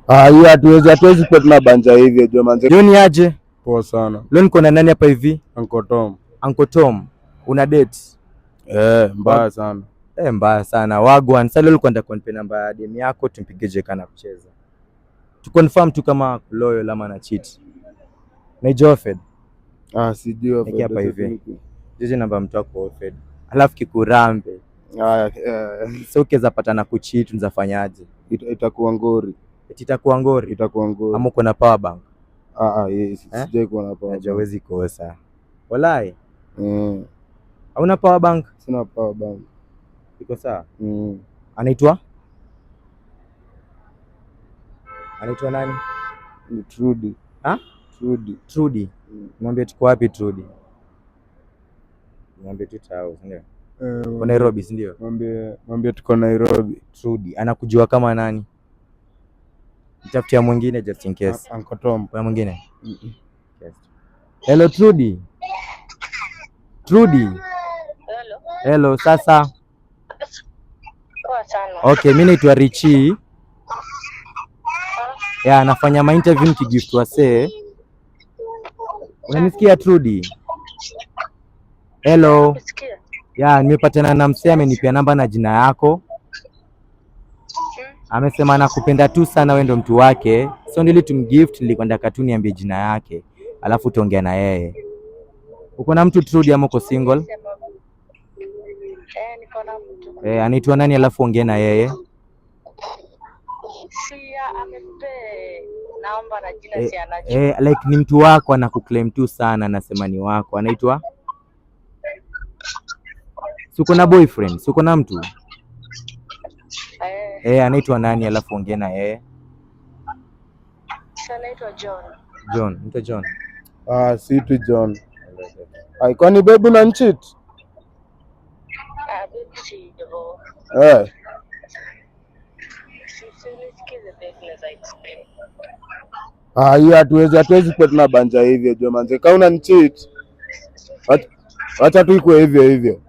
Hiyo hatuwezi kwa tunabanja hivyo jo manze. Leo ni aje? Poa sana. Leo niko na nani hapa hivi? Uncle Tom. Uncle Tom. Una date? Mbaya sana. Mbaya sana. Wagwan. Sasa leo nilikuwa nataka nipe namba ya demu yako tumpige jeka na kucheza. Tu confirm tu kama loyal ama na cheat. Na Jofed. Sijui Ofed. Hapa hivi. Jiji namba mtu wako Ofed. Alafu kikurambe. So ukiweza pata na kucheat unzafanyaje? Itakuwa ngori. Itakuwa ngori. Itakuwa ngori. Ama uko na power bank? Yes, sijui kuwa na power bank. Hawezi kosa. Walai. Hauna power bank? Sina power bank. Iko sawa? Anaitwa nani? Ni Trudy. Trudy. Mwambie tuko wapi Trudy? Mwambie tutao, ndio. Kwa Nairobi, si ndio? Mwambie tuko Nairobi. Trudy anakujua kama nani? Nitafutia mwingine just in case. Uncle Tom. Kwa mwingine? Yes. Hello Trudy. Trudy. Hello, sasa. Poa sana. Okay, mimi naitwa Richie. Nafanya ma interview nikigift wasee. Unanisikia Trudy? Hello. Nimepatana na msee amenipea namba na jina yako. Amesema nakupenda tu sana, wewe ndo mtu wake. So nili tumgift, nilikwenda katuni niambie jina yake. Alafu tuongea na yeye. Uko na mtu Trudy ama uko single? Niko na mtu. Anaitwa nani alafu ongea na yeye? Amenipe namba na jina si anajua. Like ni mtu wako anakuclaim tu sana, anasema ni wako. Anaitwa? Uko na boyfriend? Uko na mtu? Anaitwa nani alafu ongea na yeye? Anaitwa John. John, mtu John. Si tu John. Kwani babe una cheat? Babe si hivyo. Hiyo hatuwezi kwa tunabanja hivyo jo manze. Kama una cheat, acha tu iko hivyo hivyo.